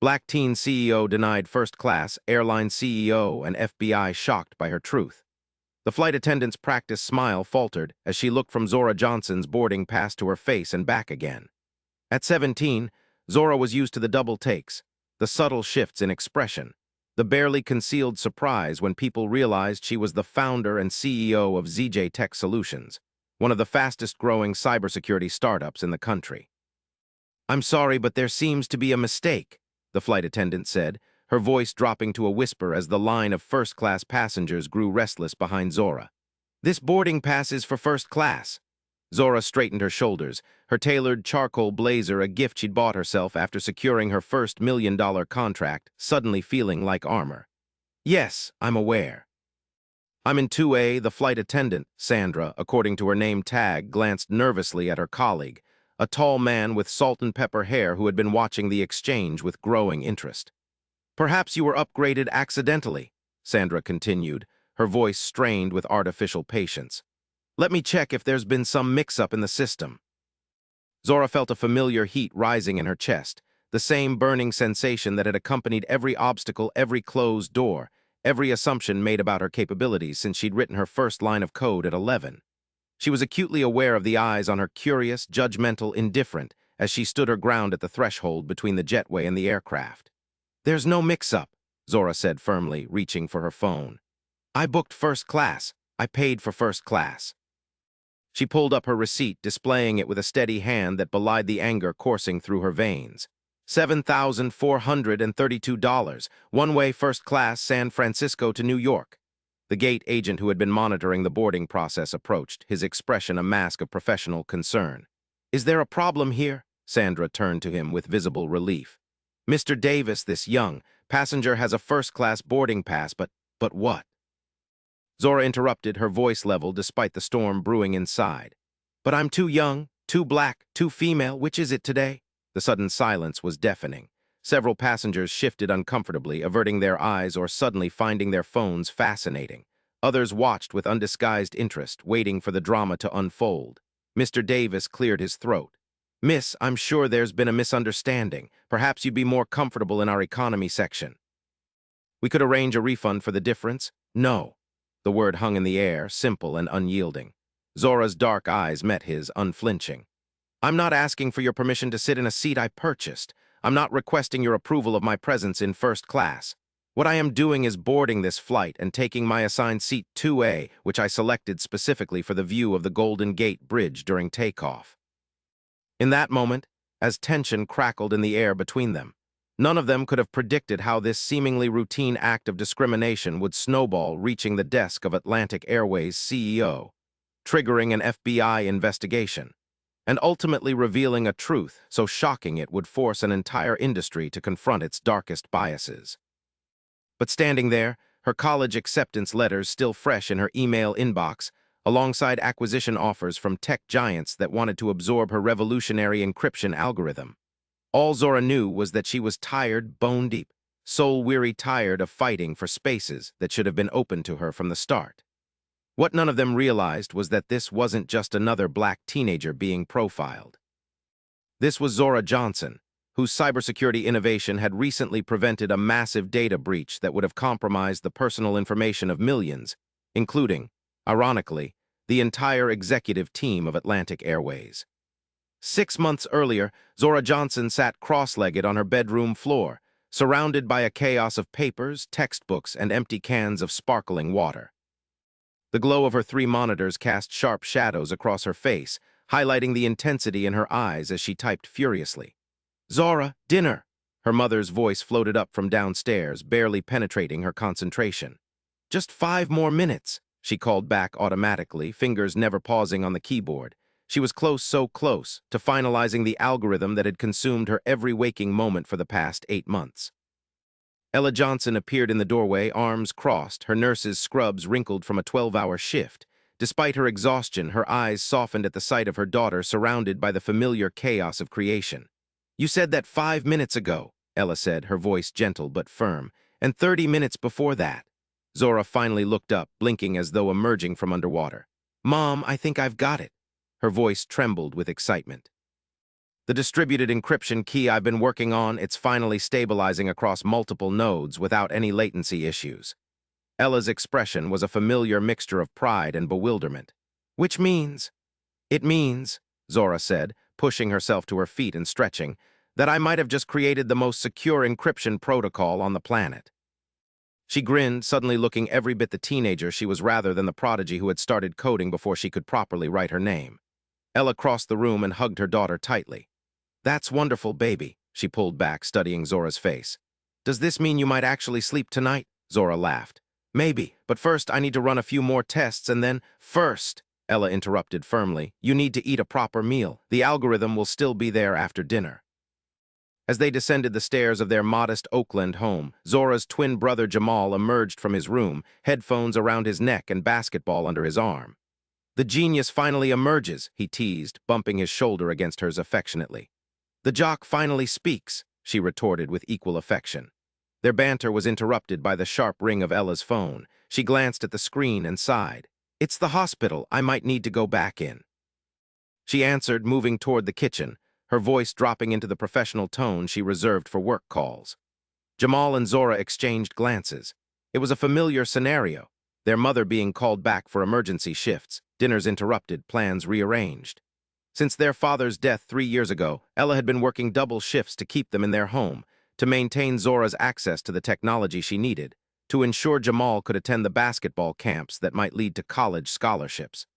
Black teen CEO denied first class, airline CEO and FBI shocked by her truth. The flight attendant's practiced smile faltered as she looked from Zora Johnson's boarding pass to her face and back again. At 17, Zora was used to the double takes, the subtle shifts in expression, the barely concealed surprise when people realized she was the founder and CEO of ZJ Tech Solutions, one of the fastest-growing cybersecurity startups in the country. "I'm sorry, but there seems to be a mistake," the flight attendant said, her voice dropping to a whisper as the line of first-class passengers grew restless behind Zora. "This boarding pass is for first class." Zora straightened her shoulders, her tailored charcoal blazer a gift she'd bought herself after securing her first million-dollar contract, suddenly feeling like armor. "Yes, I'm aware." "I'm in 2A, the flight attendant," Sandra, according to her name tag, glanced nervously at her colleague, a tall man with salt and pepper hair who had been watching the exchange with growing interest. "Perhaps you were upgraded accidentally," Sandra continued, her voice strained with artificial patience. "Let me check if there's been some mix-up in the system." Zora felt a familiar heat rising in her chest, the same burning sensation that had accompanied every obstacle, every closed door, every assumption made about her capabilities since she'd written her first line of code at 11. She was acutely aware of the eyes on her curious, judgmental, indifferent, as she stood her ground at the threshold between the jetway and the aircraft. "There's no mix-up," Zora said firmly, reaching for her phone. "I booked first class. I paid for first class." She pulled up her receipt, displaying it with a steady hand that belied the anger coursing through her veins. $7,432, one-way first class San Francisco to New York. The gate agent who had been monitoring the boarding process approached, his expression a mask of professional concern. "Is there a problem here?" Sandra turned to him with visible relief. "Mr. Davis, this young passenger has a first-class boarding pass, but what?" Zora interrupted, her voice level despite the storm brewing inside. "But I'm too young, too black, too female. Which is it today?" The sudden silence was deafening. Several passengers shifted uncomfortably, averting their eyes or suddenly finding their phones fascinating. Others watched with undisguised interest, waiting for the drama to unfold. Mr. Davis cleared his throat. "Miss, I'm sure there's been a misunderstanding. Perhaps you'd be more comfortable in our economy section." "We could arrange a refund for the difference." "No." The word hung in the air, simple and unyielding. Zora's dark eyes met his, unflinching. "I'm not asking for your permission to sit in a seat I purchased. I'm not requesting your approval of my presence in first class. What I am doing is boarding this flight and taking my assigned seat 2A, which I selected specifically for the view of the Golden Gate Bridge during takeoff." In that moment, as tension crackled in the air between them, none of them could have predicted how this seemingly routine act of discrimination would snowball, reaching the desk of Atlantic Airways' CEO, triggering an FBI investigation, and ultimately revealing a truth so shocking it would force an entire industry to confront its darkest biases. But standing there, her college acceptance letters still fresh in her email inbox, alongside acquisition offers from tech giants that wanted to absorb her revolutionary encryption algorithm, all Zora knew was that she was tired, bone-deep, soul-weary tired of fighting for spaces that should have been open to her from the start. What none of them realized was that this wasn't just another black teenager being profiled. This was Zora Johnson, whose cybersecurity innovation had recently prevented a massive data breach that would have compromised the personal information of millions, including, ironically, the entire executive team of Atlantic Airways. 6 months earlier, Zora Johnson sat cross-legged on her bedroom floor, surrounded by a chaos of papers, textbooks, and empty cans of sparkling water. The glow of her 3 monitors cast sharp shadows across her face, highlighting the intensity in her eyes as she typed furiously. "Zora, dinner!" Her mother's voice floated up from downstairs, barely penetrating her concentration. "Just 5 more minutes," she called back automatically, fingers never pausing on the keyboard. She was close, so close, to finalizing the algorithm that had consumed her every waking moment for the past 8 months. Ella Johnson appeared in the doorway, arms crossed, her nurse's scrubs wrinkled from a 12-hour shift. Despite her exhaustion, her eyes softened at the sight of her daughter surrounded by the familiar chaos of creation. "You said that 5 minutes ago," Ella said, her voice gentle but firm, "and 30 minutes before that." Zora finally looked up, blinking as though emerging from underwater. "Mom, I think I've got it." Her voice trembled with excitement. The distributed encryption key I've been working on, it's finally stabilizing across multiple nodes without any latency issues. Ella's expression was a familiar mixture of pride and bewilderment. Which means? It means, Zora said, pushing herself to her feet and stretching, that I might have just created the most secure encryption protocol on the planet. She grinned, suddenly looking every bit the teenager she was rather than the prodigy who had started coding before she could properly write her name. Ella crossed the room and hugged her daughter tightly. That's wonderful, baby, she pulled back, studying Zora's face. Does this mean you might actually sleep tonight? Zora laughed. Maybe, but first I need to run a few more tests and then— First, Ella interrupted firmly, you need to eat a proper meal. The algorithm will still be there after dinner. As they descended the stairs of their modest Oakland home, Zora's twin brother Jamal emerged from his room, headphones around his neck and basketball under his arm. The genius finally emerges, he teased, bumping his shoulder against hers affectionately. The jock finally speaks, she retorted with equal affection. Their banter was interrupted by the sharp ring of Ella's phone. She glanced at the screen and sighed. It's the hospital, I might need to go back in. She answered, moving toward the kitchen, her voice dropping into the professional tone she reserved for work calls. Jamal and Zora exchanged glances. It was a familiar scenario, their mother being called back for emergency shifts, dinners interrupted, plans rearranged. Since their father's death 3 years ago, Ella had been working double shifts to keep them in their home, to maintain Zora's access to the technology she needed, to ensure Jamal could attend the basketball camps that might lead to college scholarships.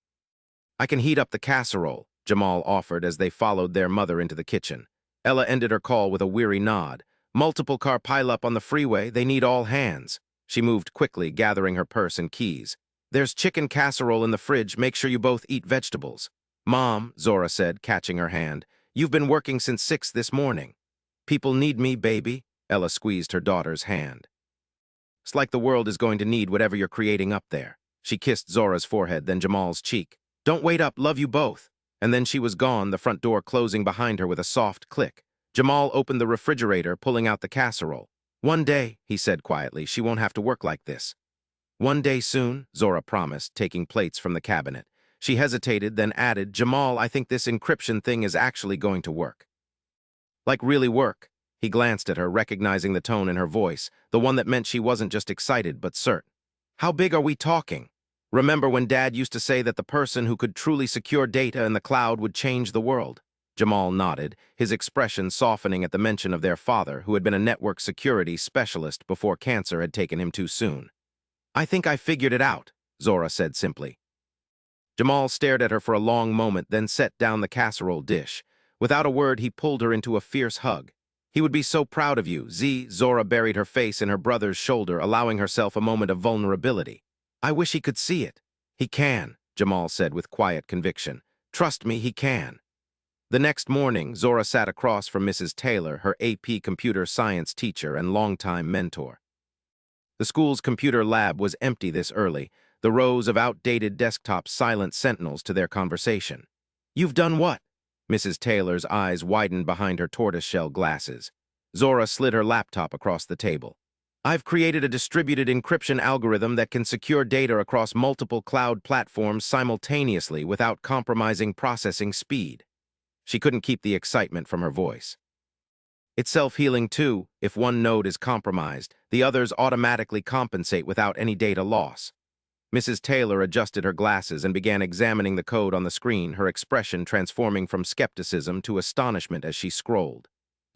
I can heat up the casserole, Jamal offered as they followed their mother into the kitchen. Ella ended her call with a weary nod. Multiple car pileup on the freeway, they need all hands. She moved quickly, gathering her purse and keys. There's chicken casserole in the fridge, make sure you both eat vegetables. Mom, Zora said, catching her hand, you've been working since 6 this morning. People need me, baby. Ella squeezed her daughter's hand. It's like the world is going to need whatever you're creating up there. She kissed Zora's forehead, then Jamal's cheek. Don't wait up, love you both. And then she was gone, the front door closing behind her with a soft click. Jamal opened the refrigerator, pulling out the casserole. One day, he said quietly, she won't have to work like this. One day soon, Zora promised, taking plates from the cabinet. She hesitated, then added, Jamal, I think this encryption thing is actually going to work. Like really work? He glanced at her, recognizing the tone in her voice, the one that meant she wasn't just excited but certain. How big are we talking? Remember when Dad used to say that the person who could truly secure data in the cloud would change the world? Jamal nodded, his expression softening at the mention of their father, who had been a network security specialist before cancer had taken him too soon. I think I figured it out, Zora said simply. Jamal stared at her for a long moment, then set down the casserole dish. Without a word, he pulled her into a fierce hug. He would be so proud of you, Zora buried her face in her brother's shoulder, allowing herself a moment of vulnerability. I wish he could see it. He can, Jamal said with quiet conviction. Trust me, he can. The next morning, Zora sat across from Mrs. Taylor, her AP computer science teacher and longtime mentor. The school's computer lab was empty this early, the rows of outdated desktops silent sentinels to their conversation. You've done what? Mrs. Taylor's eyes widened behind her tortoiseshell glasses. Zora slid her laptop across the table. I've created a distributed encryption algorithm that can secure data across multiple cloud platforms simultaneously without compromising processing speed. She couldn't keep the excitement from her voice. It's self-healing too. If one node is compromised, the others automatically compensate without any data loss. Mrs. Taylor adjusted her glasses and began examining the code on the screen, her expression transforming from skepticism to astonishment as she scrolled.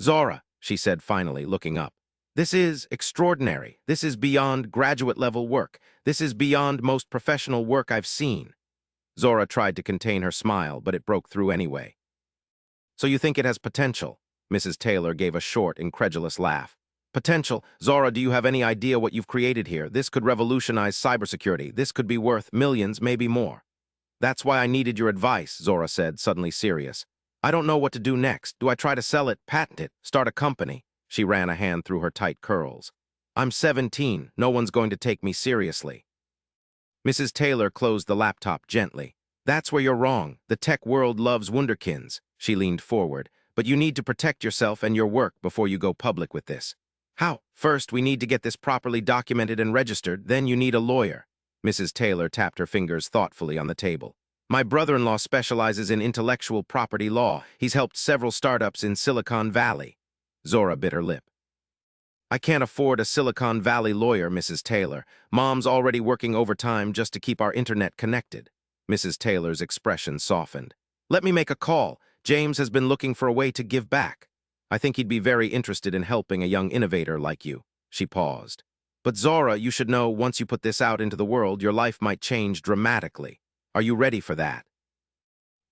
Zora, she said finally, looking up. This is extraordinary. This is beyond graduate-level work. This is beyond most professional work I've seen. Zora tried to contain her smile, but it broke through anyway. So you think it has potential? Mrs. Taylor gave a short, incredulous laugh. Potential? Zora, do you have any idea what you've created here? This could revolutionize cybersecurity. This could be worth millions, maybe more. That's why I needed your advice, Zora said, suddenly serious. I don't know what to do next. Do I try to sell it, patent it, start a company? She ran a hand through her tight curls. I'm 17. No one's going to take me seriously. Mrs. Taylor closed the laptop gently. That's where you're wrong. The tech world loves wunderkinds. She leaned forward. But you need to protect yourself and your work before you go public with this. How? First, we need to get this properly documented and registered, then you need a lawyer. Mrs. Taylor tapped her fingers thoughtfully on the table. My brother-in-law specializes in intellectual property law. He's helped several startups in Silicon Valley. Zora bit her lip. I can't afford a Silicon Valley lawyer, Mrs. Taylor. Mom's already working overtime just to keep our internet connected. Mrs. Taylor's expression softened. Let me make a call. James has been looking for a way to give back. I think he'd be very interested in helping a young innovator like you. She paused. But Zora, you should know once you put this out into the world, your life might change dramatically. Are you ready for that?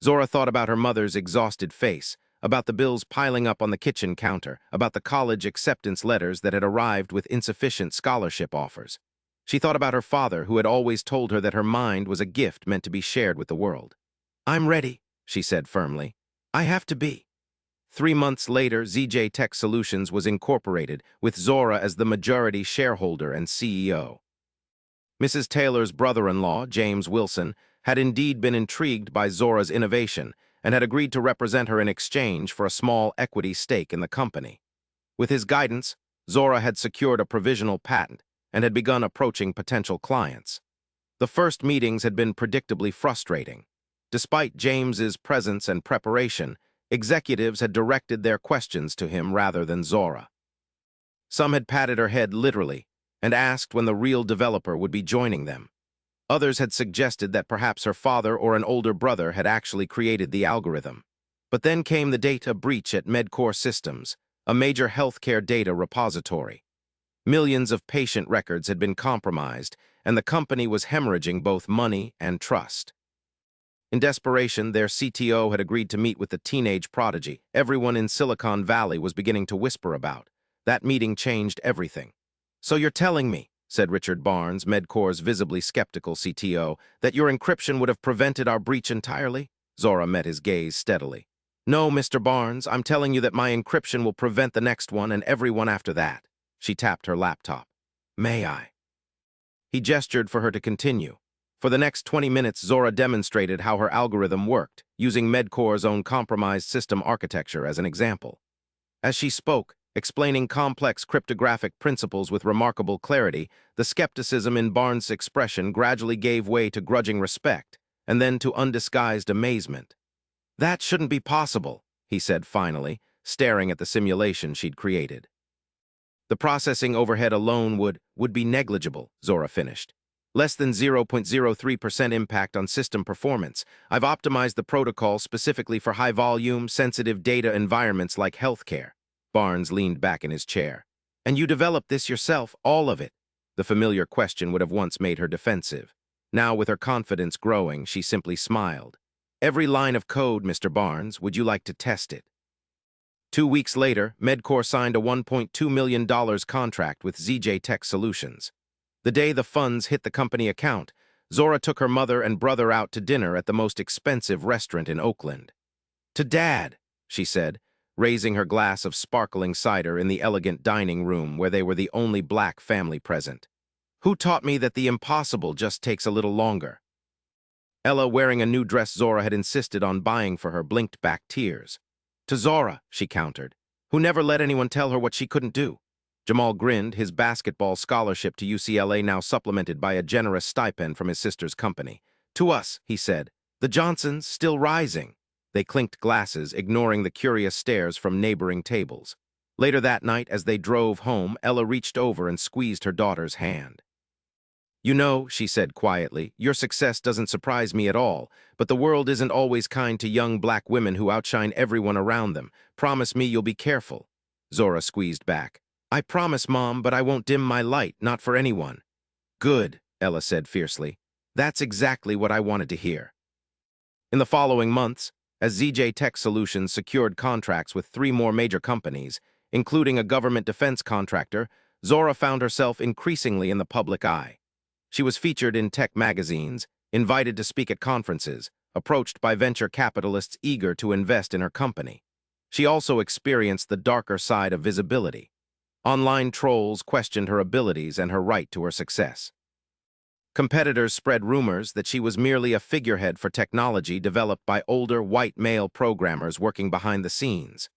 Zora thought about her mother's exhausted face, about the bills piling up on the kitchen counter, about the college acceptance letters that had arrived with insufficient scholarship offers. She thought about her father, who had always told her that her mind was a gift meant to be shared with the world. I'm ready, she said firmly. I have to be. 3 months later, ZJ Tech Solutions was incorporated, with Zora as the majority shareholder and CEO. Mrs. Taylor's brother-in-law, James Wilson, had indeed been intrigued by Zora's innovation and had agreed to represent her in exchange for a small equity stake in the company. With his guidance, Zora had secured a provisional patent and had begun approaching potential clients. The first meetings had been predictably frustrating. Despite James's presence and preparation, executives had directed their questions to him rather than Zora. Some had patted her head literally and asked when the real developer would be joining them. Others had suggested that perhaps her father or an older brother had actually created the algorithm. But then came the data breach at MedCore Systems, a major healthcare data repository. Millions of patient records had been compromised, and the company was hemorrhaging both money and trust. In desperation, their CTO had agreed to meet with the teenage prodigy everyone in Silicon Valley was beginning to whisper about. That meeting changed everything. So you're telling me, said Richard Barnes, MedCore's visibly skeptical CTO, that your encryption would have prevented our breach entirely? Zora met his gaze steadily. No, Mr. Barnes, I'm telling you that my encryption will prevent the next one and every one after that. She tapped her laptop. May I? He gestured for her to continue. For the next 20 minutes, Zora demonstrated how her algorithm worked, using MedCore's own compromised system architecture as an example. As she spoke, explaining complex cryptographic principles with remarkable clarity, the skepticism in Barnes' expression gradually gave way to grudging respect, and then to undisguised amazement. That shouldn't be possible, he said finally, staring at the simulation she'd created. The processing overhead alone would be negligible, Zora finished. Less than 0.03% impact on system performance. I've optimized the protocol specifically for high-volume, sensitive data environments like healthcare. Barnes leaned back in his chair. And you developed this yourself, all of it? The familiar question would have once made her defensive. Now, with her confidence growing, she simply smiled. Every line of code, Mr. Barnes. Would you like to test it? 2 weeks later, MedCore signed a $1.2 million contract with ZJ Tech Solutions. The day the funds hit the company account, Zora took her mother and brother out to dinner at the most expensive restaurant in Oakland. To Dad, she said, raising her glass of sparkling cider in the elegant dining room where they were the only black family present. Who taught me that the impossible just takes a little longer? Ella, wearing a new dress Zora had insisted on buying for her, blinked back tears. To Zora, she countered, who never let anyone tell her what she couldn't do. Jamal grinned, his basketball scholarship to UCLA now supplemented by a generous stipend from his sister's company. To us, he said, the Johnsons still rising. They clinked glasses, ignoring the curious stares from neighboring tables. Later that night, as they drove home, Ella reached over and squeezed her daughter's hand. You know, she said quietly, your success doesn't surprise me at all, but the world isn't always kind to young black women who outshine everyone around them. Promise me you'll be careful. Zora squeezed back. I promise, Mom, but I won't dim my light, not for anyone. Good, Ella said fiercely. That's exactly what I wanted to hear. In the following months, as ZJ Tech Solutions secured contracts with 3 more major companies, including a government defense contractor, Zora found herself increasingly in the public eye. She was featured in tech magazines, invited to speak at conferences, approached by venture capitalists eager to invest in her company. She also experienced the darker side of visibility. Online trolls questioned her abilities and her right to her success. Competitors spread rumors that she was merely a figurehead for technology developed by older white male programmers working behind the scenes.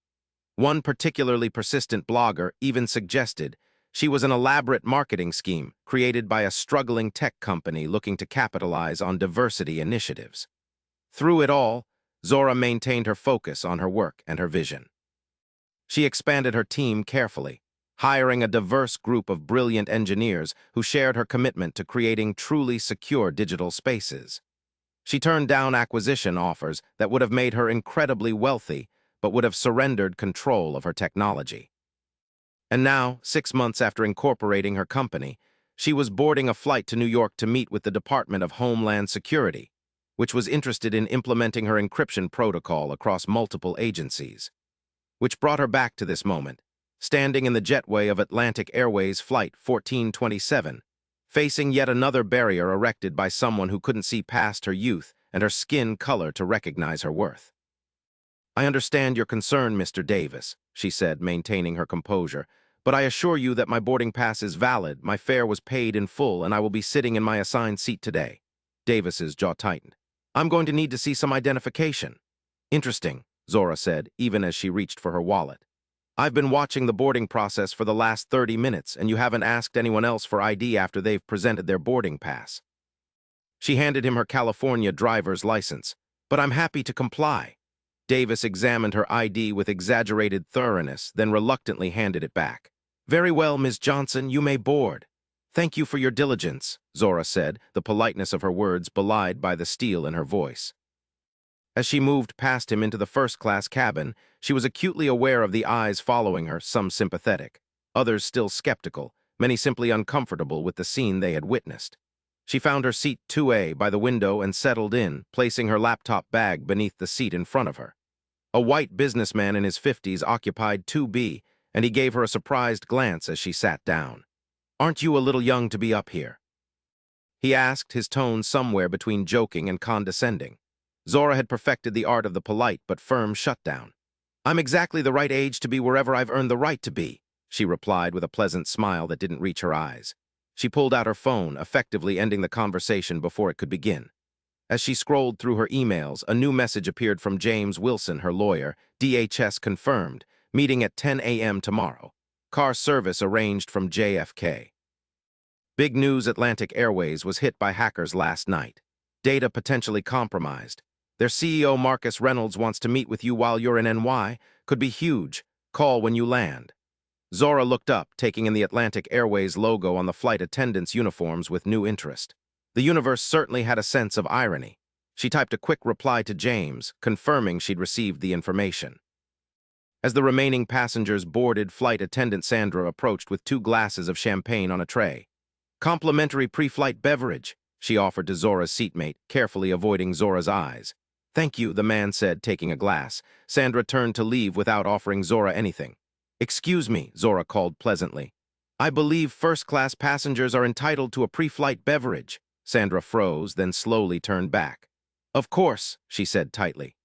One particularly persistent blogger even suggested she was an elaborate marketing scheme created by a struggling tech company looking to capitalize on diversity initiatives. Through it all, Zora maintained her focus on her work and her vision. She expanded her team carefully, hiring a diverse group of brilliant engineers who shared her commitment to creating truly secure digital spaces. She turned down acquisition offers that would have made her incredibly wealthy, but would have surrendered control of her technology. And now, 6 months after incorporating her company, she was boarding a flight to New York to meet with the Department of Homeland Security, which was interested in implementing her encryption protocol across multiple agencies. Which brought her back to this moment, standing in the jetway of Atlantic Airways Flight 1427, facing yet another barrier erected by someone who couldn't see past her youth and her skin color to recognize her worth. "I understand your concern, Mr. Davis," she said, maintaining her composure, "but I assure you that my boarding pass is valid, my fare was paid in full, and I will be sitting in my assigned seat today." Davis's jaw tightened. "I'm going to need to see some identification." "Interesting," Zora said, even as she reached for her wallet. "I've been watching the boarding process for the last 30 minutes, and you haven't asked anyone else for ID after they've presented their boarding pass." She handed him her California driver's license. "But I'm happy to comply." Davis examined her ID with exaggerated thoroughness, then reluctantly handed it back. "Very well, Ms. Johnson, you may board." "Thank you for your diligence," Zora said, the politeness of her words belied by the steel in her voice. As she moved past him into the first-class cabin, she was acutely aware of the eyes following her, some sympathetic, others still skeptical, many simply uncomfortable with the scene they had witnessed. She found her seat 2A by the window and settled in, placing her laptop bag beneath the seat in front of her. A white businessman in his 50s occupied 2B, and he gave her a surprised glance as she sat down. "Aren't you a little young to be up here?" he asked, his tone somewhere between joking and condescending. Zora had perfected the art of the polite but firm shutdown. "I'm exactly the right age to be wherever I've earned the right to be," she replied with a pleasant smile that didn't reach her eyes. She pulled out her phone, effectively ending the conversation before it could begin. As she scrolled through her emails, a new message appeared from James Wilson, her lawyer. "DHS confirmed. Meeting at 10 a.m. tomorrow. Car service arranged from JFK." Big news: Atlantic Airways was hit by hackers last night. Data potentially compromised. Their CEO, Marcus Reynolds, wants to meet with you while you're in NY. Could be huge. Call when you land. Zora looked up, taking in the Atlantic Airways logo on the flight attendants' uniforms with new interest. The universe certainly had a sense of irony. She typed a quick reply to James, confirming she'd received the information. As the remaining passengers boarded, flight attendant Sandra approached with 2 glasses of champagne on a tray. "Complimentary pre-flight beverage," she offered to Zora's seatmate, carefully avoiding Zora's eyes. "Thank you," the man said, taking a glass. Sandra turned to leave without offering Zora anything. "Excuse me," Zora called pleasantly. "I believe first-class passengers are entitled to a pre-flight beverage." Sandra froze, then slowly turned back. "Of course," she said tightly.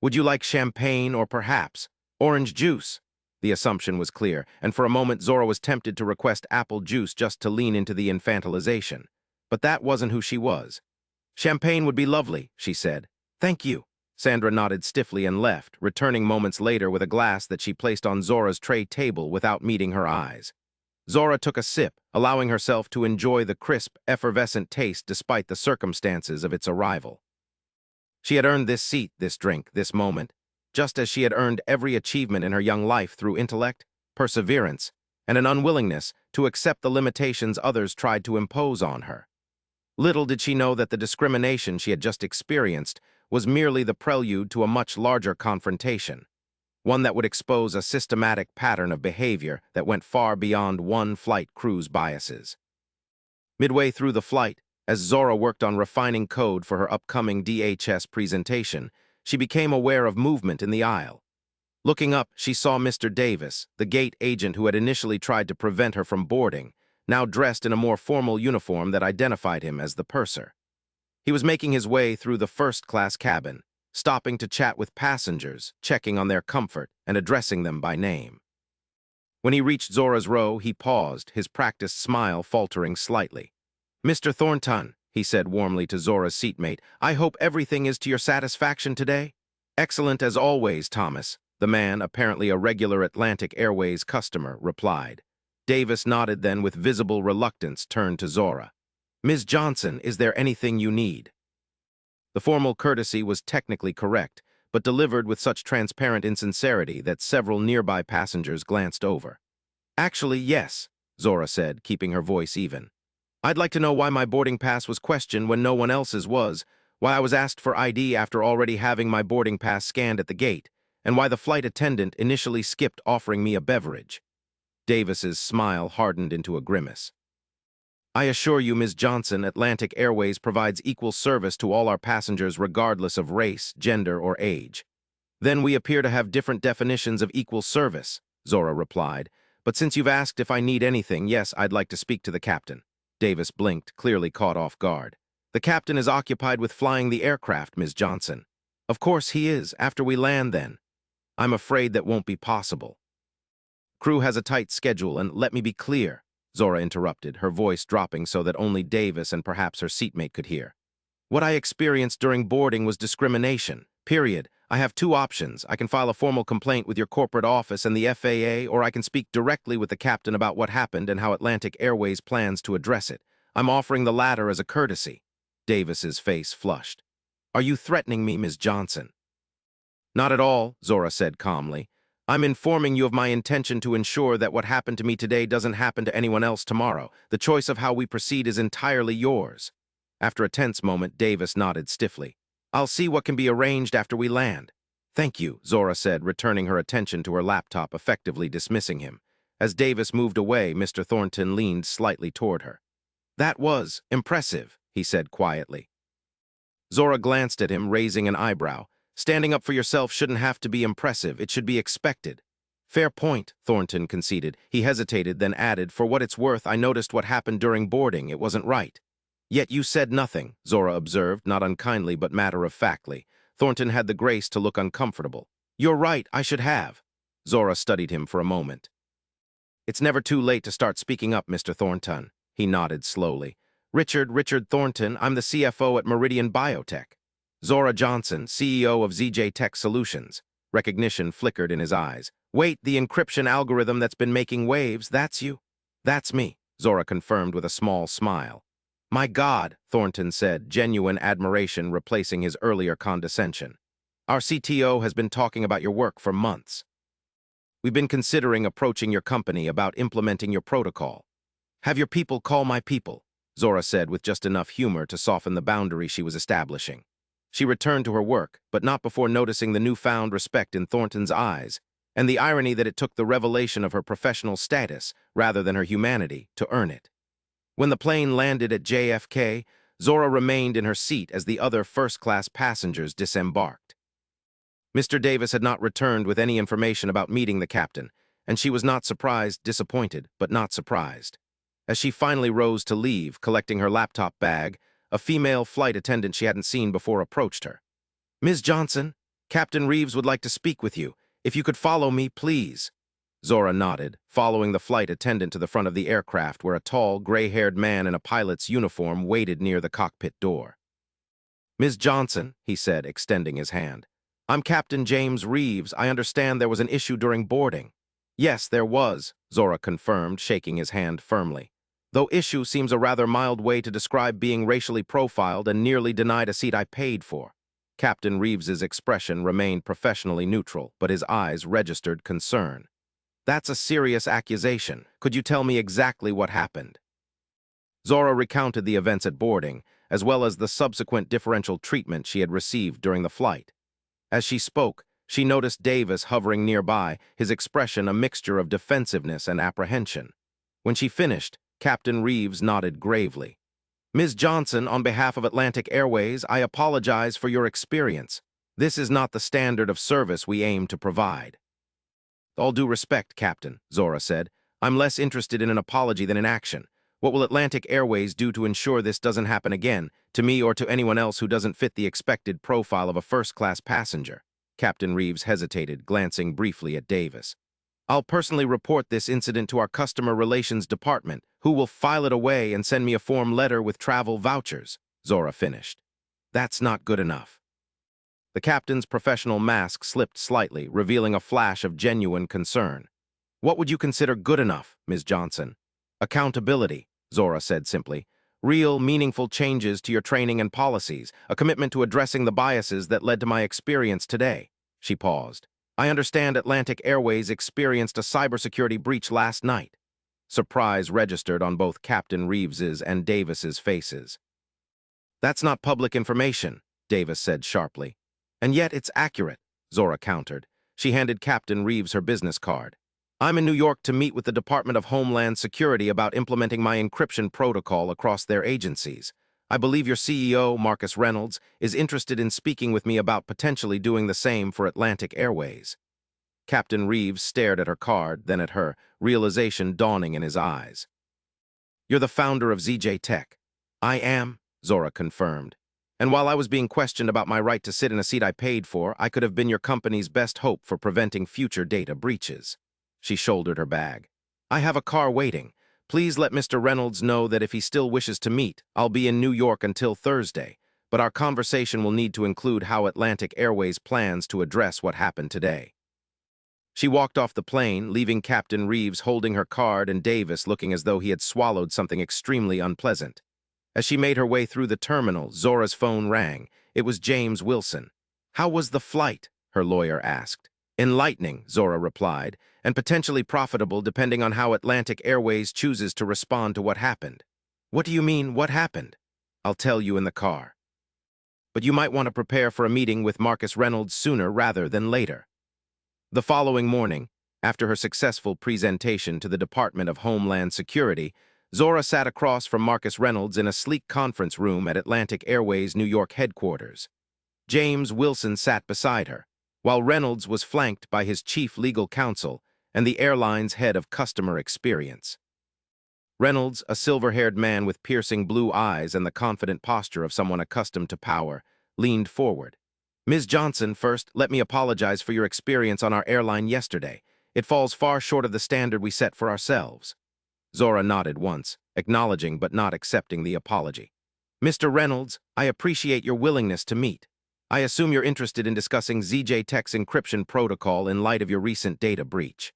"Would you like champagne or perhaps orange juice?" The assumption was clear, and for a moment Zora was tempted to request apple juice just to lean into the infantilization. But that wasn't who she was. "Champagne would be lovely," she said. "Thank you." Sandra nodded stiffly and left, returning moments later with a glass that she placed on Zora's tray table without meeting her eyes. Zora took a sip, allowing herself to enjoy the crisp, effervescent taste despite the circumstances of its arrival. She had earned this seat, this drink, this moment, just as she had earned every achievement in her young life through intellect, perseverance, and an unwillingness to accept the limitations others tried to impose on her. Little did she know that the discrimination she had just experienced was merely the prelude to a much larger confrontation, one that would expose a systematic pattern of behavior that went far beyond one flight crew's biases. Midway through the flight, as Zora worked on refining code for her upcoming DHS presentation, she became aware of movement in the aisle. Looking up, she saw Mr. Davis, the gate agent who had initially tried to prevent her from boarding, now dressed in a more formal uniform that identified him as the purser. He was making his way through the first-class cabin, stopping to chat with passengers, checking on their comfort, and addressing them by name. When he reached Zora's row, he paused, his practiced smile faltering slightly. "Mr. Thornton," he said warmly to Zora's seatmate, "I hope everything is to your satisfaction today?" "Excellent as always, Thomas," the man, apparently a regular Atlantic Airways customer, replied. Davis nodded, then with visible reluctance turned to Zora. "Ms. Johnson, is there anything you need?" The formal courtesy was technically correct, but delivered with such transparent insincerity that several nearby passengers glanced over. "Actually, yes," Zora said, keeping her voice even. "I'd like to know why my boarding pass was questioned when no one else's was, why I was asked for ID after already having my boarding pass scanned at the gate, and why the flight attendant initially skipped offering me a beverage." Davis's smile hardened into a grimace. "I assure you, Ms. Johnson, Atlantic Airways provides equal service to all our passengers regardless of race, gender, or age." "Then we appear to have different definitions of equal service," Zora replied. "But since you've asked if I need anything, yes, I'd like to speak to the captain." Davis blinked, clearly caught off guard. "The captain is occupied with flying the aircraft, Ms. Johnson." "Of course he is, after we land then." "I'm afraid that won't be possible." "Crew has a tight schedule, and let me be clear," Zora interrupted, her voice dropping so that only Davis and perhaps her seatmate could hear. "What I experienced during boarding was discrimination, period. I have two options. I can file a formal complaint with your corporate office and the FAA, or I can speak directly with the captain about what happened and how Atlantic Airways plans to address it. I'm offering the latter as a courtesy." Davis's face flushed. "Are you threatening me, Ms. Johnson?" "Not at all," Zora said calmly. "I'm informing you of my intention to ensure that what happened to me today doesn't happen to anyone else tomorrow. The choice of how we proceed is entirely yours." After a tense moment, Davis nodded stiffly. "I'll see what can be arranged after we land." "Thank you," Zora said, returning her attention to her laptop, effectively dismissing him. As Davis moved away, Mr. Thornton leaned slightly toward her. "That was impressive," he said quietly. Zora glanced at him, raising an eyebrow. "Standing up for yourself shouldn't have to be impressive. It should be expected." "Fair point," Thornton conceded. He hesitated, then added, "For what it's worth, I noticed what happened during boarding. It wasn't right." "Yet you said nothing," Zora observed, not unkindly but matter-of-factly. Thornton had the grace to look uncomfortable. "You're right, I should have." Zora studied him for a moment. "It's never too late to start speaking up, Mr. Thornton." He nodded slowly. Richard Thornton, I'm the CFO at Meridian Biotech." "Zora Johnson, CEO of ZJ Tech Solutions." Recognition flickered in his eyes. "Wait, the encryption algorithm that's been making waves, that's you?" "That's me," Zora confirmed with a small smile. "My God," Thornton said, genuine admiration replacing his earlier condescension. "Our CTO has been talking about your work for months. We've been considering approaching your company about implementing your protocol." "Have your people call my people," Zora said with just enough humor to soften the boundary she was establishing. She returned to her work, but not before noticing the newfound respect in Thornton's eyes, and the irony that it took the revelation of her professional status, rather than her humanity, to earn it. When the plane landed at JFK, Zora remained in her seat as the other first-class passengers disembarked. Mr. Davis had not returned with any information about meeting the captain, and she was not surprised, disappointed, but not surprised. As she finally rose to leave, collecting her laptop bag, a female flight attendant she hadn't seen before approached her. "Ms. Johnson, Captain Reeves would like to speak with you. If you could follow me, please." Zora nodded, following the flight attendant to the front of the aircraft where a tall, gray-haired man in a pilot's uniform waited near the cockpit door. "Ms. Johnson," he said, extending his hand. "I'm Captain James Reeves. I understand there was an issue during boarding." "Yes, there was," Zora confirmed, shaking his hand firmly. "Though issue seems a rather mild way to describe being racially profiled and nearly denied a seat I paid for." Captain Reeves's expression remained professionally neutral, but his eyes registered concern. "That's a serious accusation. Could you tell me exactly what happened?" Zora recounted the events at boarding, as well as the subsequent differential treatment she had received during the flight. As she spoke, she noticed Davis hovering nearby, his expression a mixture of defensiveness and apprehension. When she finished, Captain Reeves nodded gravely. "Ms. Johnson, on behalf of Atlantic Airways, I apologize for your experience. This is not the standard of service we aim to provide." "All due respect, Captain," Zora said. "I'm less interested in an apology than in action. What will Atlantic Airways do to ensure this doesn't happen again, to me or to anyone else who doesn't fit the expected profile of a first-class passenger?" Captain Reeves hesitated, glancing briefly at Davis. "I'll personally report this incident to our Customer Relations Department, who will file it away and send me a form letter with travel vouchers," Zora finished. "That's not good enough." The captain's professional mask slipped slightly, revealing a flash of genuine concern. "What would you consider good enough, Ms. Johnson?" "Accountability," Zora said simply. Real, meaningful changes to your training and policies, a commitment to addressing the biases that led to my experience today. She paused. I understand Atlantic Airways experienced a cybersecurity breach last night. Surprise registered on both Captain Reeves's and Davis's faces. That's not public information, Davis said sharply. And yet it's accurate, Zora countered. She handed Captain Reeves her business card. I'm in New York to meet with the Department of Homeland Security about implementing my encryption protocol across their agencies. I believe your CEO, Marcus Reynolds, is interested in speaking with me about potentially doing the same for Atlantic Airways. Captain Reeves stared at her card, then at her, realization dawning in his eyes. You're the founder of ZJ Tech. I am, Zora confirmed. And while I was being questioned about my right to sit in a seat I paid for, I could have been your company's best hope for preventing future data breaches. She shouldered her bag. I have a car waiting. Please let Mr. Reynolds know that if he still wishes to meet, I'll be in New York until Thursday, but our conversation will need to include how Atlantic Airways plans to address what happened today. She walked off the plane, leaving Captain Reeves holding her card and Davis looking as though he had swallowed something extremely unpleasant. As she made her way through the terminal, Zora's phone rang. It was James Wilson. How was the flight? Her lawyer asked. Enlightening, Zora replied, and potentially profitable depending on how Atlantic Airways chooses to respond to what happened. What do you mean, what happened? I'll tell you in the car. But you might want to prepare for a meeting with Marcus Reynolds sooner rather than later. The following morning, after her successful presentation to the Department of Homeland Security, Zora sat across from Marcus Reynolds in a sleek conference room at Atlantic Airways' New York headquarters. James Wilson sat beside her, while Reynolds was flanked by his chief legal counsel and the airline's head of customer experience. Reynolds, a silver-haired man with piercing blue eyes and the confident posture of someone accustomed to power, leaned forward. Ms. Johnson, first, let me apologize for your experience on our airline yesterday. It falls far short of the standard we set for ourselves. Zora nodded once, acknowledging but not accepting the apology. Mr. Reynolds, I appreciate your willingness to meet. I assume you're interested in discussing ZJ Tech's encryption protocol in light of your recent data breach.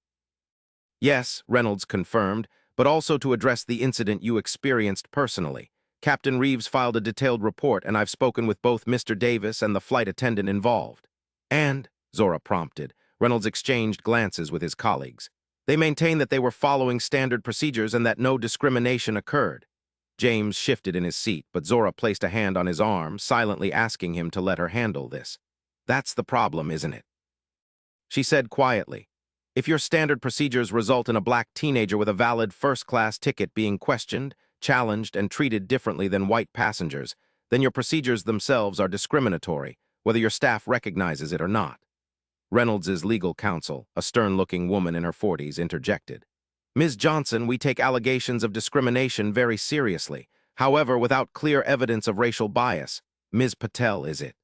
Yes, Reynolds confirmed, but also to address the incident you experienced personally. Captain Reeves filed a detailed report, and I've spoken with both Mr. Davis and the flight attendant involved. And, Zora prompted, Reynolds exchanged glances with his colleagues. They maintained that they were following standard procedures and that no discrimination occurred. James shifted in his seat, but Zora placed a hand on his arm, silently asking him to let her handle this. That's the problem, isn't it? She said quietly, if your standard procedures result in a black teenager with a valid first-class ticket being questioned, challenged, and treated differently than white passengers, then your procedures themselves are discriminatory, whether your staff recognizes it or not. Reynolds's legal counsel, a stern-looking woman in her 40s, interjected. Ms. Johnson, we take allegations of discrimination very seriously. However, without clear evidence of racial bias, Ms. Patel is it.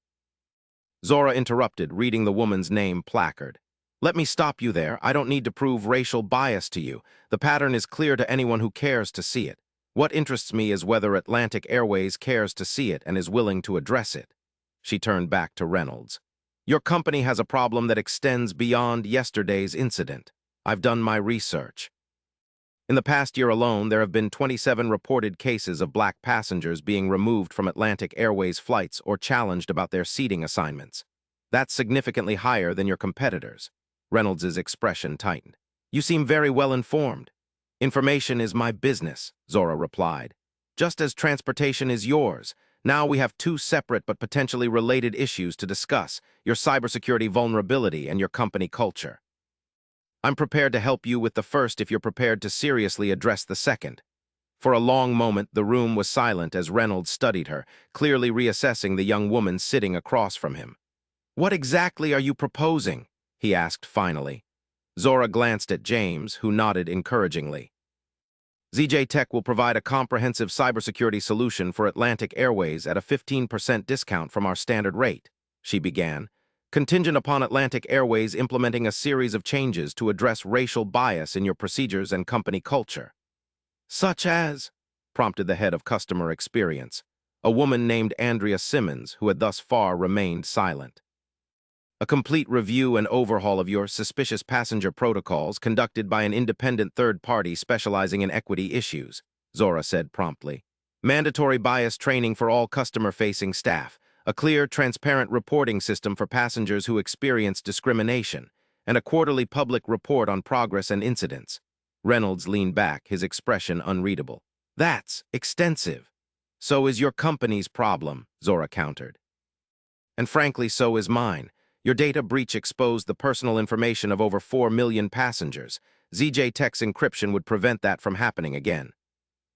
Zora interrupted, reading the woman's name placard. Let me stop you there. I don't need to prove racial bias to you. The pattern is clear to anyone who cares to see it. What interests me is whether Atlantic Airways cares to see it and is willing to address it. She turned back to Reynolds. Your company has a problem that extends beyond yesterday's incident. I've done my research. In the past year alone, there have been 27 reported cases of black passengers being removed from Atlantic Airways flights or challenged about their seating assignments. That's significantly higher than your competitors. Reynolds's expression tightened. You seem very well informed. Information is my business, Zora replied. Just as transportation is yours. Now we have two separate but potentially related issues to discuss, your cybersecurity vulnerability and your company culture. I'm prepared to help you with the first if you're prepared to seriously address the second. For a long moment, the room was silent as Reynolds studied her, clearly reassessing the young woman sitting across from him. What exactly are you proposing? He asked finally. Zora glanced at James, who nodded encouragingly. ZJ Tech will provide a comprehensive cybersecurity solution for Atlantic Airways at a 15% discount from our standard rate, she began, contingent upon Atlantic Airways implementing a series of changes to address racial bias in your procedures and company culture. Such as, prompted the head of customer experience, a woman named Andrea Simmons, who had thus far remained silent. A complete review and overhaul of your suspicious passenger protocols conducted by an independent third party specializing in equity issues, Zora said promptly. Mandatory bias training for all customer-facing staff, a clear, transparent reporting system for passengers who experience discrimination, and a quarterly public report on progress and incidents. Reynolds leaned back, his expression unreadable. That's extensive. So is your company's problem, Zora countered. And frankly, so is mine. Your data breach exposed the personal information of over 4 million passengers. ZJ Tech's encryption would prevent that from happening again.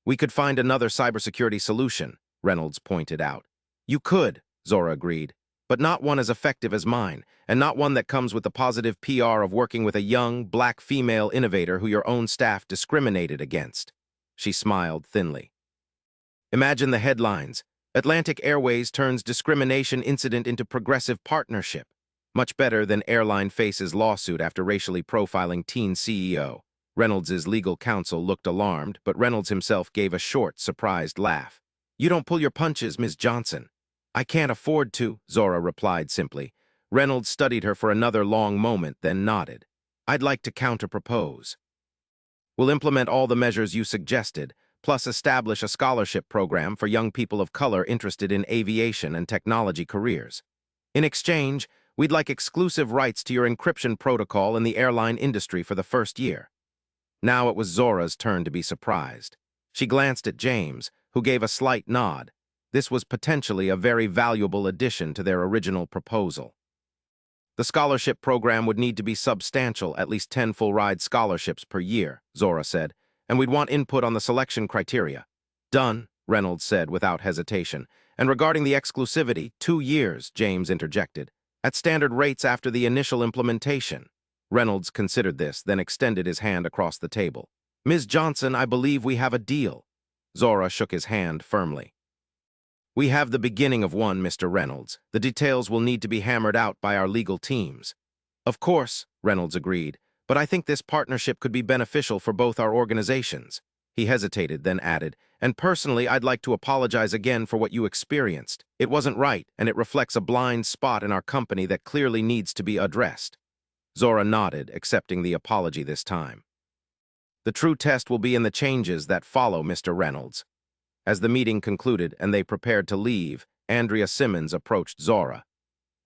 We could find another cybersecurity solution, Reynolds pointed out. You could, Zora agreed, but not one as effective as mine, and not one that comes with the positive PR of working with a young, black female innovator who your own staff discriminated against. She smiled thinly. Imagine the headlines. Atlantic Airways turns discrimination incident into progressive partnership. Much better than Airline faces lawsuit after racially profiling teen CEO. Reynolds' legal counsel looked alarmed, but Reynolds himself gave a short, surprised laugh. You don't pull your punches, Ms. Johnson. I can't afford to, Zora replied simply. Reynolds studied her for another long moment, then nodded. I'd like to counter-propose. We'll implement all the measures you suggested, plus establish a scholarship program for young people of color interested in aviation and technology careers. In exchange, we'd like exclusive rights to your encryption protocol in the airline industry for the first year. Now it was Zora's turn to be surprised. She glanced at James, who gave a slight nod. This was potentially a very valuable addition to their original proposal. The scholarship program would need to be substantial, at least 10 full-ride scholarships per year, Zora said, and we'd want input on the selection criteria. Done, Reynolds said without hesitation. And regarding the exclusivity, 2 years, James interjected, at standard rates after the initial implementation. Reynolds considered this, then extended his hand across the table. Ms. Johnson, I believe we have a deal. Zora shook his hand firmly. We have the beginning of one, Mr. Reynolds. The details will need to be hammered out by our legal teams. Of course, Reynolds agreed, but I think this partnership could be beneficial for both our organizations. He hesitated, then added, and personally, I'd like to apologize again for what you experienced. It wasn't right, and it reflects a blind spot in our company that clearly needs to be addressed. Zora nodded, accepting the apology this time. The true test will be in the changes that follow, Mr. Reynolds. As the meeting concluded and they prepared to leave, Andrea Simmons approached Zora.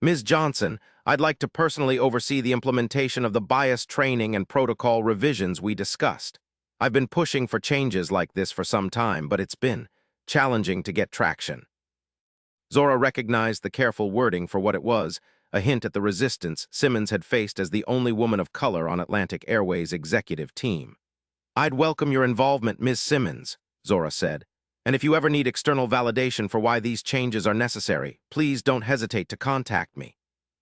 Ms. Johnson, I'd like to personally oversee the implementation of the bias training and protocol revisions we discussed. I've been pushing for changes like this for some time, but it's been challenging to get traction. Zora recognized the careful wording for what it was, a hint at the resistance Simmons had faced as the only woman of color on Atlantic Airways' executive team. I'd welcome your involvement, Ms. Simmons, Zora said. And if you ever need external validation for why these changes are necessary, please don't hesitate to contact me.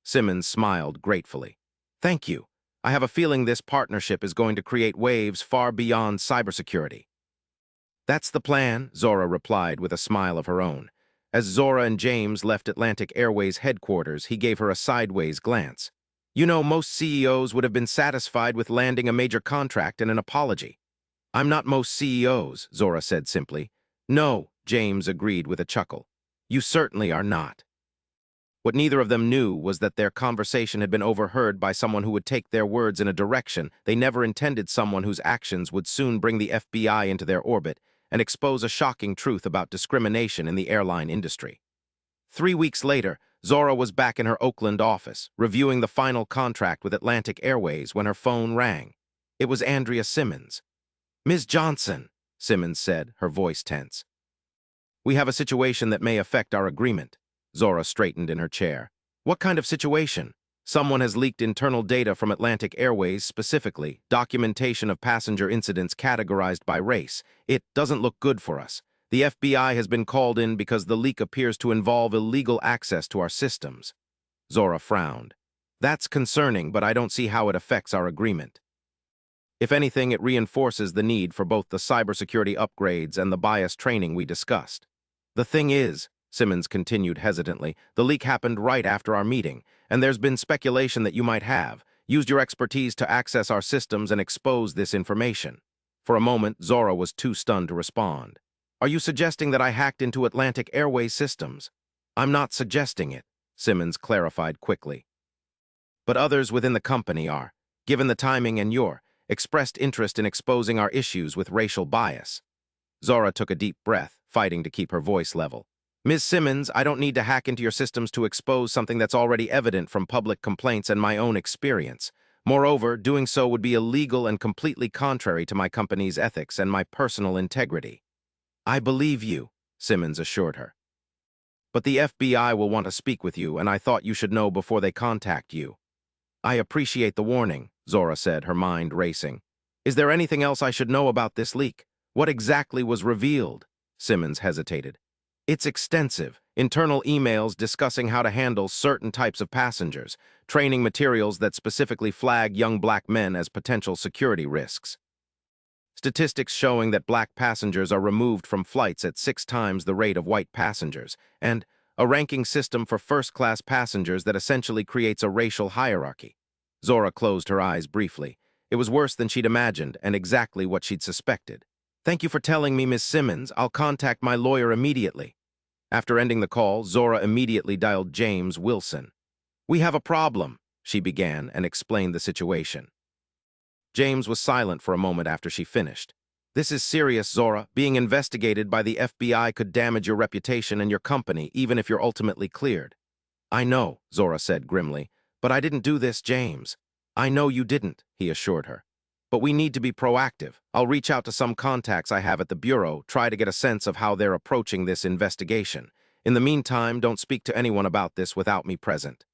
Simmons smiled gratefully. Thank you. I have a feeling this partnership is going to create waves far beyond cybersecurity. That's the plan, Zora replied with a smile of her own. As Zora and James left Atlantic Airways headquarters, he gave her a sideways glance. You know, most CEOs would have been satisfied with landing a major contract and an apology. I'm not most CEOs, Zora said simply. No, James agreed with a chuckle. You certainly are not. What neither of them knew was that their conversation had been overheard by someone who would take their words in a direction they never intended, someone whose actions would soon bring the FBI into their orbit and expose a shocking truth about discrimination in the airline industry. 3 weeks later, Zora was back in her Oakland office, reviewing the final contract with Atlantic Airways when her phone rang. It was Andrea Simmons. Ms. Johnson, Simmons said, her voice tense. We have a situation that may affect our agreement. Zora straightened in her chair. What kind of situation? Someone has leaked internal data from Atlantic Airways, specifically documentation of passenger incidents categorized by race. It doesn't look good for us. The FBI has been called in because the leak appears to involve illegal access to our systems. Zora frowned. That's concerning, but I don't see how it affects our agreement. If anything, it reinforces the need for both the cybersecurity upgrades and the bias training we discussed. The thing is, Simmons continued hesitantly, the leak happened right after our meeting, and there's been speculation that you might have used your expertise to access our systems and expose this information. For a moment, Zora was too stunned to respond. Are you suggesting that I hacked into Atlantic Airways systems? I'm not suggesting it, Simmons clarified quickly. But others within the company are, given the timing and your expressed interest in exposing our issues with racial bias. Zora took a deep breath, fighting to keep her voice level. Ms. Simmons, I don't need to hack into your systems to expose something that's already evident from public complaints and my own experience. Moreover, doing so would be illegal and completely contrary to my company's ethics and my personal integrity. I believe you, Simmons assured her. But the FBI will want to speak with you, and I thought you should know before they contact you. I appreciate the warning, Zora said, her mind racing. Is there anything else I should know about this leak? What exactly was revealed? Simmons hesitated. It's extensive. Internal emails discussing how to handle certain types of passengers, training materials that specifically flag young black men as potential security risks. Statistics showing that black passengers are removed from flights at 6 times the rate of white passengers, and a ranking system for first-class passengers that essentially creates a racial hierarchy. Zora closed her eyes briefly. It was worse than she'd imagined and exactly what she'd suspected. Thank you for telling me, Miss Simmons. I'll contact my lawyer immediately. After ending the call, Zora immediately dialed James Wilson. We have a problem, she began and explained the situation. James was silent for a moment after she finished. This is serious, Zora. Being investigated by the FBI could damage your reputation and your company, even if you're ultimately cleared. I know, Zora said grimly, but I didn't do this, James. I know you didn't, he assured her. But we need to be proactive. I'll reach out to some contacts I have at the Bureau, try to get a sense of how they're approaching this investigation. In the meantime, don't speak to anyone about this without me present.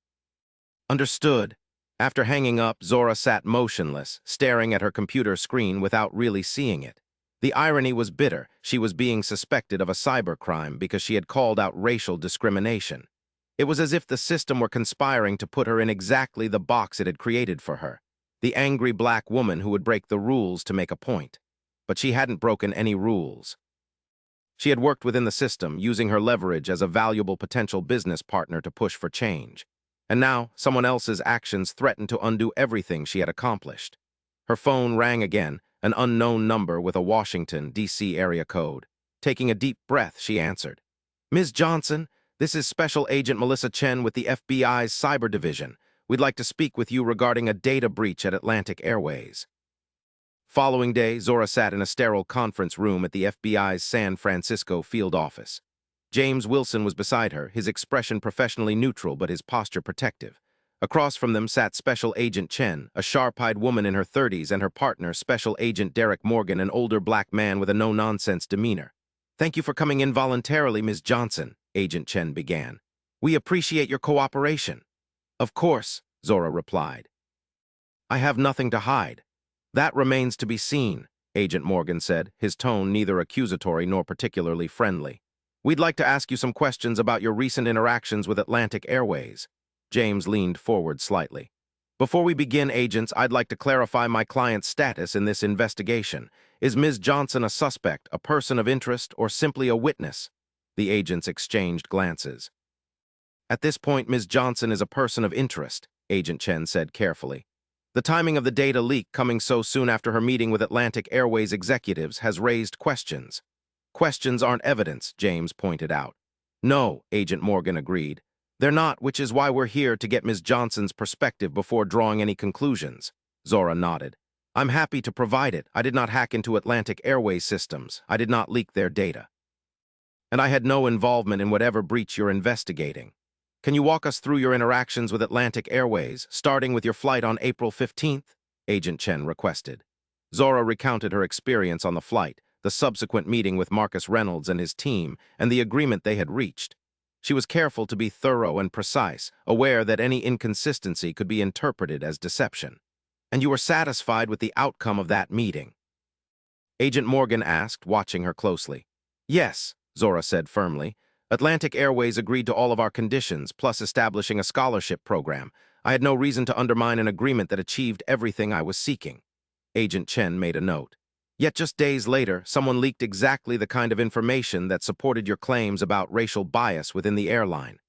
Understood. After hanging up, Zora sat motionless, staring at her computer screen without really seeing it. The irony was bitter. She was being suspected of a cybercrime because she had called out racial discrimination. It was as if the system were conspiring to put her in exactly the box it had created for her. The angry black woman who would break the rules to make a point. But she hadn't broken any rules. She had worked within the system, using her leverage as a valuable potential business partner to push for change. And now, someone else's actions threatened to undo everything she had accomplished. Her phone rang again, an unknown number with a Washington, D.C. area code. Taking a deep breath, she answered. Ms. Johnson, this is Special Agent Melissa Chen with the FBI's Cyber Division. We'd like to speak with you regarding a data breach at Atlantic Airways. Following day, Zora sat in a sterile conference room at the FBI's San Francisco field office. James Wilson was beside her, his expression professionally neutral but his posture protective. Across from them sat Special Agent Chen, a sharp-eyed woman in her 30s, and her partner, Special Agent Derek Morgan, an older black man with a no-nonsense demeanor. Thank you for coming in voluntarily, Ms. Johnson, Agent Chen began. We appreciate your cooperation. Of course, Zora replied. I have nothing to hide. That remains to be seen, Agent Morgan said, his tone neither accusatory nor particularly friendly. We'd like to ask you some questions about your recent interactions with Atlantic Airways. James leaned forward slightly. Before we begin, agents, I'd like to clarify my client's status in this investigation. Is Ms. Johnson a suspect, a person of interest, or simply a witness? The agents exchanged glances. At this point, Ms. Johnson is a person of interest, Agent Chen said carefully. The timing of the data leak coming so soon after her meeting with Atlantic Airways executives has raised questions. Questions aren't evidence, James pointed out. No, Agent Morgan agreed. They're not, which is why we're here to get Ms. Johnson's perspective before drawing any conclusions. Zora nodded. I'm happy to provide it. I did not hack into Atlantic Airways systems. I did not leak their data. And I had no involvement in whatever breach you're investigating. Can you walk us through your interactions with Atlantic Airways, starting with your flight on April 15th? Agent Chen requested. Zora recounted her experience on the flight, the subsequent meeting with Marcus Reynolds and his team, and the agreement they had reached. She was careful to be thorough and precise, aware that any inconsistency could be interpreted as deception. And you were satisfied with the outcome of that meeting? Agent Morgan asked, watching her closely. Yes, Zora said firmly. Atlantic Airways agreed to all of our conditions, plus establishing a scholarship program. I had no reason to undermine an agreement that achieved everything I was seeking. Agent Chen made a note. Yet just days later, someone leaked exactly the kind of information that supported your claims about racial bias within the airline,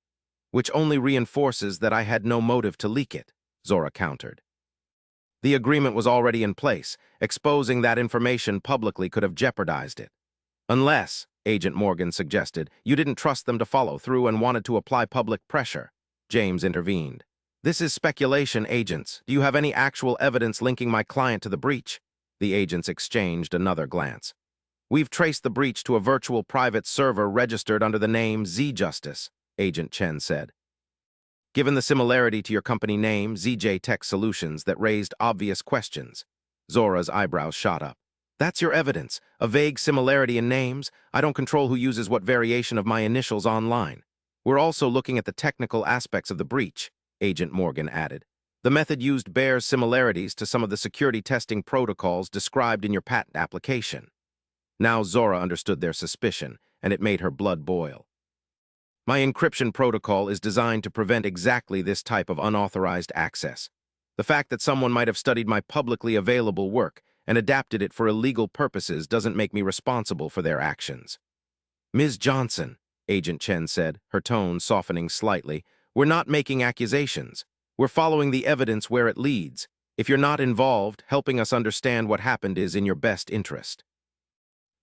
which only reinforces that I had no motive to leak it, Zora countered. The agreement was already in place. Exposing that information publicly could have jeopardized it. Unless, Agent Morgan suggested, you didn't trust them to follow through and wanted to apply public pressure. James intervened. This is speculation, agents. Do you have any actual evidence linking my client to the breach? The agents exchanged another glance. We've traced the breach to a virtual private server registered under the name Z-Justice, Agent Chen said. Given the similarity to your company name, ZJ Tech Solutions, that raised obvious questions. Zora's eyebrows shot up. That's your evidence, a vague similarity in names. I don't control who uses what variation of my initials online. We're also looking at the technical aspects of the breach, Agent Morgan added. The method used bears similarities to some of the security testing protocols described in your patent application. Now Zora understood their suspicion, and it made her blood boil. My encryption protocol is designed to prevent exactly this type of unauthorized access. The fact that someone might have studied my publicly available work and adapted it for illegal purposes doesn't make me responsible for their actions. Ms. Johnson, Agent Chen said, her tone softening slightly, we're not making accusations. We're following the evidence where it leads. If you're not involved, helping us understand what happened is in your best interest.